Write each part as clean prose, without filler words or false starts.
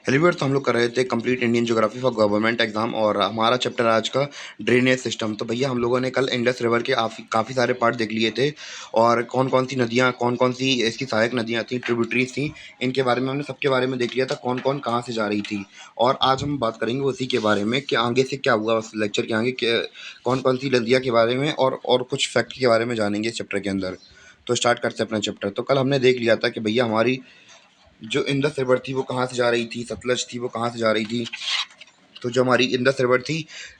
हेलीवेयर तो हम लोग कर रहे थे complete Indian geography for government exam और हमारा चैप्टर आज का ड्रेनेज सिस्टम। तो भैया हम लोगों ने कल इंडस रिवर के काफ़ी सारे पार्ट देख लिए थे और कौन कौन सी नदियाँ कौन कौन सी इसकी सहायक नदियाँ थी, ट्रिब्यूटरीज थी, इनके बारे में हमने सबके बारे में देख लिया था कौन कौन कहाँ से जा रही थी। और आज हम बात करेंगे उसी के बारे में कि आगे से क्या हुआ, उस लेक्चर के आगे कौन कौन सी नदियाँ के बारे में और कुछ फैक्ट के बारे में जानेंगे इस चैप्टर के अंदर। तो स्टार्ट करते हैं अपना चैप्टर। तो कल हमने देख लिया था कि भैया हमारी जो इंडस रिवर थी वो कहाँ से जा रही थी, सतलज थी वो कहाँ से जा रही थी। तो जो हमारी इंडस रिवर थी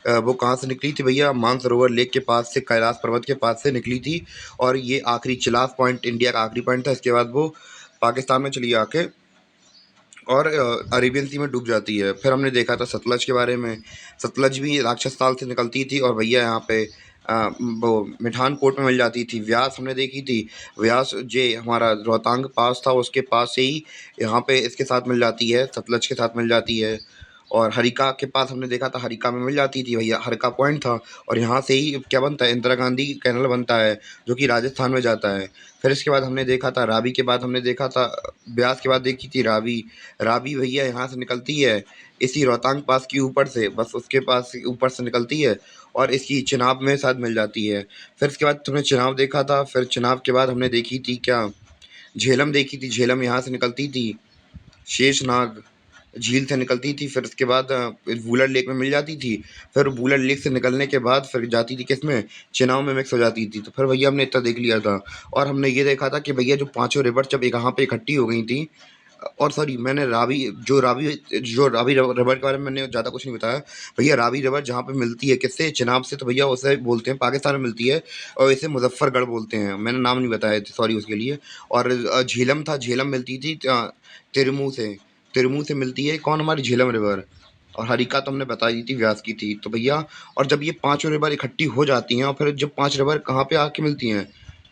वो कहाँ से निकली थी भैया, मानसरोवर लेक के पास से, कैलाश पर्वत के पास से निकली थी और ये आखिरी चिलास पॉइंट इंडिया का आखिरी पॉइंट था। इसके बाद वो पाकिस्तान में चली आके और अरेबियन सी में डूब जाती है। फिर हमने देखा था सतलज के बारे में। सतलज भी राक्षस ताल से निकलती थी और भैया यहाँ पे वो मिठान कोट में मिल जाती थी। व्यास हमने देखी थी, व्यास जे हमारा रोहतांग पास था उसके पास से ही यहाँ पे इसके साथ मिल जाती है, सतलज के साथ मिल जाती है। और हरिका के पास हमने देखा था, हरिका में मिल जाती थी भैया, हरिका पॉइंट था। और यहाँ से ही क्या बनता है, इंदिरा गांधी कैनल बनता है जो कि राजस्थान में जाता है। फिर इसके बाद हमने देखा था रावी के बाद हमने देखा था ब्यास के बाद देखी थी रावी। रावी भैया यहाँ से निकलती है इसी रोहतांग पास के ऊपर से, बस उसके पास से ऊपर से निकलती है और इसकी चिनाब में साथ मिल जाती है। फिर इसके बाद तुमने चिनाब देखा था, फिर चिनाब के बाद हमने देखी थी क्या, झेलम देखी थी। झेलम यहाँ से निकलती थी शेषनाग झील से निकलती थी। फिर उसके बाद वुलर लेक में मिल जाती थी। फिर वुलर लेक से निकलने के बाद फिर जाती थी किसमें, चेनाब में मिक्स हो जाती थी। तो फिर भैया हमने इतना देख लिया था। और हमने ये देखा था कि भैया जो पांचों रिवर जब एक यहाँ पे इकट्ठी हो गई थी, और सॉरी मैंने रावी रिवर के बारे में मैंने ज़्यादा कुछ नहीं बताया। भैया रावी रिवर जहाँ पे मिलती है किससे, चिनाब से, तो भैया उसे बोलते हैं, पाकिस्तान में मिलती है और इसे मुजफ्फरगढ़ बोलते हैं। मैंने नाम नहीं बताया, सॉरी उसके लिए। और झेलम था, झेलम मिलती थी तिरमू से, तिरमू से मिलती है कौन, हमारी झेलम रिवर। और हरिका तो हमने बता दी थी, व्यास की थी। तो भैया और जब ये पांचों रिवर इकट्ठी हो जाती हैं और फिर जब पांच रिवर कहाँ पे आके मिलती हैं,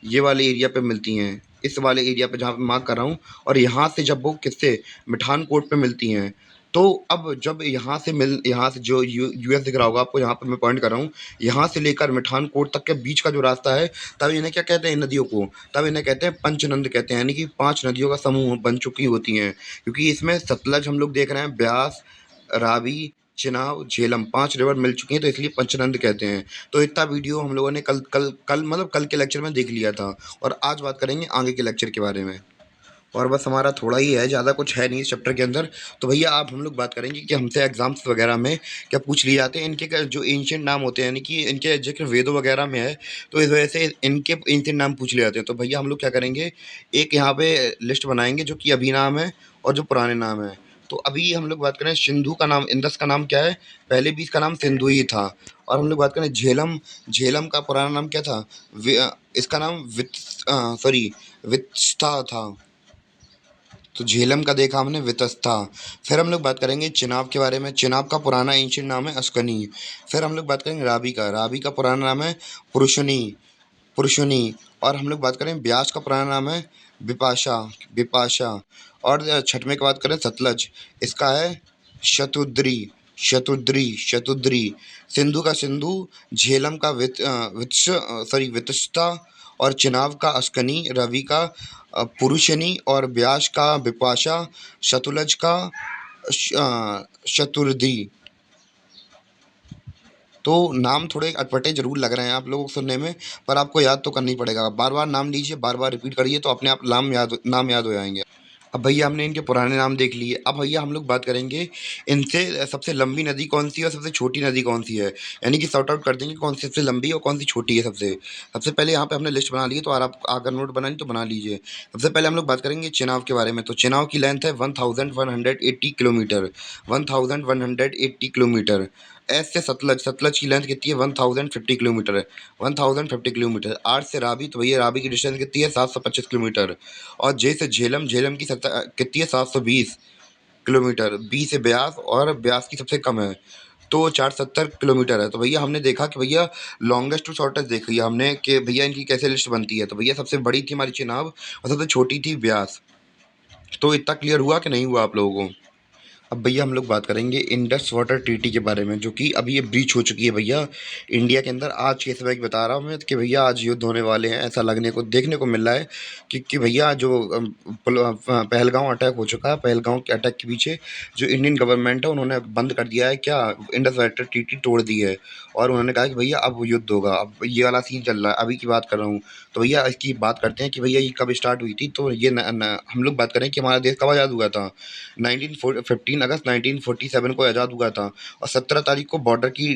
ये वाले एरिया पे मिलती हैं, इस वाले एरिया पे जहाँ पे मार्क कर रहा हूँ। और यहाँ से जब वो किससे, मिठान कोट पे मिलती हैं। तो अब जब यहाँ से जो यूएस दिख रहा होगा आपको, यहाँ पे मैं पॉइंट कर रहा हूँ, यहाँ से लेकर मिठान कोट तक के बीच का जो रास्ता है, तब इन्हें क्या कहते हैं, इन नदियों को तब इन्हें कहते हैं पंचनंद कहते हैं, यानी कि पांच नदियों का समूह बन चुकी होती हैं। क्योंकि इसमें सतलज हम लोग देख रहे हैं, ब्यास, रावी, चिनाब, झेलम, पांच रिवर मिल चुकी हैं, तो इसलिए पंचनंद कहते हैं। तो इतना वीडियो हम लोगों ने कल कल कल मतलब कल के लेक्चर में देख लिया था। और आज बात करेंगे आगे के लेक्चर के बारे में। और बस हमारा थोड़ा ही है, ज़्यादा कुछ है नहीं इस चैप्टर के अंदर। तो भैया आप हम लोग बात करेंगे कि हमसे एग्जाम्स वगैरह में क्या पूछ लिए जाते हैं, इनके जो एंशियंट नाम होते हैं, यानी कि इनके जिक्र वेदों वगैरह में है, तो इस वजह से इनके एंशियंट नाम पूछ लिए जाते हैं। तो भैया हम लोग क्या करेंगे, एक यहाँ पे लिस्ट बनाएंगे जो कि अभी नाम है और जो पुराने नाम है। तो अभी हम लोग बात करें सिंधु का नाम, इंदस का नाम क्या है, पहले भी इसका नाम सिंधु ही था। और हम लोग बात करें झेलम, झेलम का पुराना नाम क्या था, इसका नाम वित्स्ता था। तो झेलम का देखा हमने वितस्ता। फिर हम लोग बात करेंगे चिनाब के बारे में। चिनाब का पुराना एंशियंट नाम है अस्कनी। फिर हम लोग बात करेंगे रावी का, रावी का पुराना नाम है पुरुषनी, पुरुषनी। और हम लोग बात करें ब्यास का पुराना नाम है बिपाशा, बिपाशा। और छठवें की बात करें सतलज, इसका है शतुद्री, शतुद्री, शतुद्री। सिंधु का सिंधु, झेलम का वितस्ता, और चिनाब का अस्कनी, रवि का पुरुषनी, और ब्यास का बिपाशा, शतुलज का शतुर्धी। तो नाम थोड़े अटपटे ज़रूर लग रहे हैं आप लोगों को सुनने में, पर आपको याद तो करना ही पड़ेगा। बार बार नाम लीजिए, बार बार रिपीट करिए, तो अपने आप नाम याद हो जाएंगे। अब भैया हमने इनके पुराने नाम देख लिए। अब भैया हम लोग बात करेंगे इनसे सबसे लंबी नदी कौन सी है और सबसे छोटी नदी कौन सी है, यानी कि सॉर्ट आउट कर देंगे कौन सी सबसे लंबी और कौन सी छोटी है। सबसे सबसे पहले यहाँ पे हमने लिस्ट बना ली है, तो आप अगर नोट बनानी तो बना लीजिए। सबसे पहले हम लोग बात करेंगे चेनाब के बारे में। तो चेनाब की लेंथ है 1180 किलोमीटर, 1180 किलोमीटर। एस से सतलज, सतलज की लेंथ कितनी है, 1050 किलोमीटर है, 1050 किलोमीटर। आर से रावी, तो भैया रावी की डिस्टेंस कितनी है, 725 किलोमीटर। और जे से झेलम, झेलम की कितनी है, 720 किलोमीटर। बी से ब्यास, और ब्यास की सबसे कम है तो 470 किलोमीटर है। तो भैया हमने देखा कि भैया लॉन्गेस्ट टू शॉर्टेस्ट देख लिया हमने कि भैया इनकी कैसे लिस्ट बनती है। तो भैया सबसे बड़ी थी हमारी चिनाब और सबसे छोटी थी ब्यास। तो इतना क्लियर हुआ कि नहीं हुआ आप लोगों को। अब भैया हम लोग बात करेंगे इंडस वाटर ट्रीटी के बारे में, जो कि अभी ये ब्रीच हो चुकी है भैया इंडिया के अंदर। आज के समय की बता रहा हूँ मैं कि भैया आज युद्ध होने वाले हैं, ऐसा लगने को देखने को मिल रहा है कि भैया जो पहलगांव अटैक हो चुका है, पहलगांव के अटैक के पीछे जो इंडियन गवर्नमेंट है उन्होंने बंद कर दिया है क्या, इंडस वाटर ट्रीटी तोड़ दी है। और उन्होंने कहा कि भैया अब युद्ध होगा, अब ये वाला सीन चल रहा है, अभी की बात कर रहा हूँ। तो भैया इसकी बात करते हैं कि भैया ये कब स्टार्ट हुई थी। तो ये हम लोग बात करें कि हमारा देश कब आज़ाद हुआ था। 15 अगस्त 1947 को आज़ाद हुआ था। और 17 तारीख को बॉर्डर की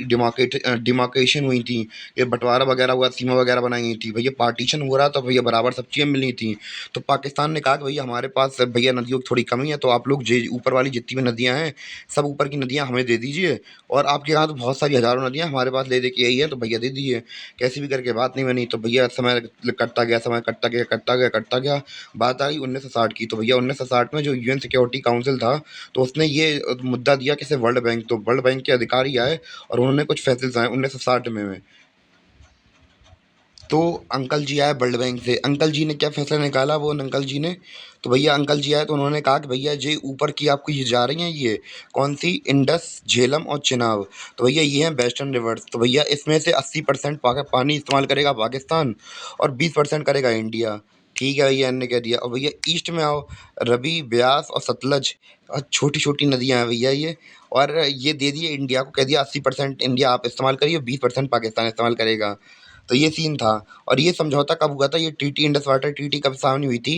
डिमार्केशन हुई थी, ये बंटवारा वगैरह हुआ, सीमा वगैरह बनाई गई थी भैया, पार्टीशन हो रहा था भैया, बराबर सब चीज़ें मिलनी थी। तो पाकिस्तान ने कहा कि भैया हमारे पास भैया नदियों की थोड़ी कमी है, तो आप लोग जे ऊपर वाली जितनी भी नदियाँ हैं, सब ऊपर की नदियाँ हमें दे दीजिए। और आपके यहाँ तो बहुत सारी हज़ारों नदियाँ हमारे पास ले दे के आई है, तो भैया दे दीजिए। कैसी भी करके बात नहीं बनी, तो भैया समय कटता गया, समय कटता गया, कटता गया, कटता गया। बात आई 1960 की। तो भैया 1960 में जो यूएन सिक्योरिटी काउंसिल था, तो उसने ये मुद्दा दिया किसे, वर्ल्ड बैंक। तो वर्ल्ड बैंक के अधिकारी आए और उन्होंने कुछ फैसले सुनाए 1960 में। तो अंकल जी आए वर्ल्ड बैंक से, अंकल जी ने क्या फैसला निकाला, वो अंकल जी ने, तो भैया अंकल जी आए तो उन्होंने कहा कि भैया ये ऊपर की आपको ये जा रही हैं, ये कौन सी, इंडस, झेलम और चिनाब, तो भैया ये हैं वेस्टर्न रिवर्स। तो भैया इसमें से 80% पानी इस्तेमाल करेगा पाकिस्तान और 20% करेगा इंडिया। ठीक है भैया, इन्होंने कह दिया। और भैया ईस्ट में आओ, रवि, ब्यास और सतलज, और छोटी छोटी नदियां हैं भैया ये। और ये दे दिए इंडिया को, कह दिया 80% इंडिया आप इस्तेमाल करिए, 20% पाकिस्तान इस्तेमाल करेगा। तो ये सीन था। और ये समझौता कब हुआ था, ये ट्रीटी, इंडस वाटर ट्रीटी कब साइन हुई थी,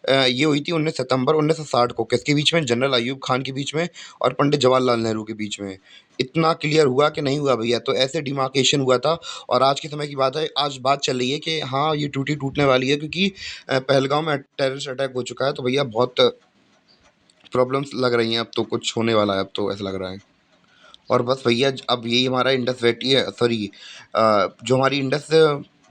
ये हुई थी 19 सितंबर 1960 को। किसके बीच में, जनरल अयूब खान के बीच में और पंडित जवाहरलाल नेहरू के बीच में। इतना क्लियर हुआ कि नहीं हुआ भैया, तो ऐसे डिमार्केशन हुआ था। और आज के समय की बात है, आज बात चल रही है कि हाँ ये टूटी टूटने वाली है, क्योंकि पहलगांव में टेररिस्ट अटैक हो चुका है। तो भैया बहुत प्रॉब्लम्स लग रही हैं, अब तो कुछ होने वाला है, अब तो ऐसा लग रहा है। और बस भैया अब यही हमारा इंडस वेटी है, सॉरी, जो हमारी इंडस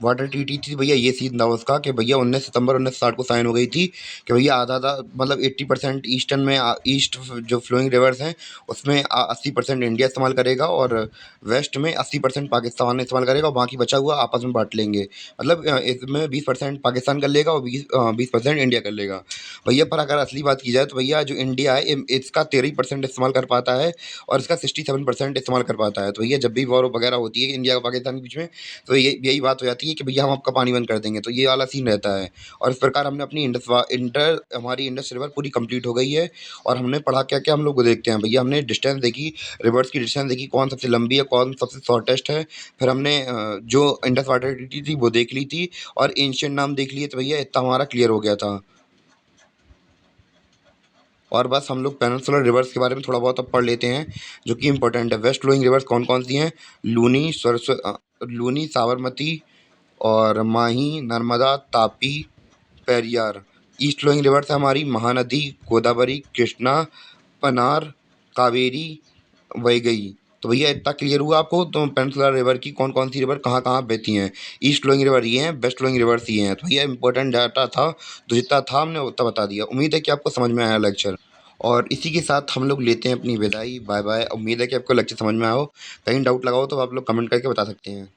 वाटर ट्रीटी थी भैया, ये सीन था उसका कि भैया 19 सितंबर 1960 को साइन हो गई थी कि भैया आधा आधा, मतलब 80% ईस्टर्न में, ईस्ट जो फ्लोइंग रिवर्स हैं उसमें 80% इंडिया इस्तेमाल करेगा, और वेस्ट में 80% पाकिस्तान इस्तेमाल करेगा, और बाकी बचा हुआ आपस में बांट लेंगे। मतलब इसमें 20% पाकिस्तान कर लेगा और 20% इंडिया कर लेगा भैया। पर अगर असली बात की जाए तो भैया जो इंडिया है इसका 13% इस्तेमाल कर पाता है, और इसका 67% इस्तेमाल कर पाता है। तो भैया जब भी वॉर वगैरह होती है इंडिया और पाकिस्तान के बीच में, तो ये यही बात हो जाती है कि भैया हम आपका पानी बंद कर देंगे, तो ये वाला सीन रहता है। और इस प्रकार हमने अपनी हमारी इंडस रिवर पूरी कंप्लीट हो गई है। और हमने पढ़ा क्या क्या, हम लोग को देखते हैं भैया, हमने डिस्टेंस देखी, रिवर्स की डिस्टेंस देखी, कौन सबसे लंबी है, कौन सबसे शॉर्टेस्ट है। फिर हमने जो इंडस वाटर ट्रीटी थी वो देख ली थी, और एंशियंट नाम देख लिए, तो भैया इतना हमारा क्लियर हो गया था। और बस हम लोग पेनिनसुलर रिवर्स के बारे में थोड़ा बहुत अब पढ़ लेते हैं, जो कि इंपॉर्टेंट है। वेस्ट फ्लोइंग रिवर्स कौन कौन सी हैं, लूनी, लूनी, साबरमती और Mahi, Narmada, Tapi, Periyar. East flowing rivers है हमारी महानदी, गोदावरी, कृष्णा, पनार, कावेरी, वैगई। तो भैया इतना क्लियर हुआ आपको, तो पेनिनसुलर रिवर की कौन कौन सी रिवर कहाँ कहाँ बहती हैं। ईस्ट फ्लोइंग रिवर ये हैं, वेस्ट फ्लोइंग रिवर्स ये हैं। तो भैया इंपॉर्टेंट डाटा था, तो जितना था हमने उतना बता दिया। उम्मीद है कि आपको समझ में आया लेक्चर। और इसी के साथ हम लोग लेते हैं अपनी विदाई, बाय बाय। उम्मीद है कि आपको लेक्चर समझ में आया हो। कहीं डाउट लगा हो तो आप लोग कमेंट करके बता सकते हैं।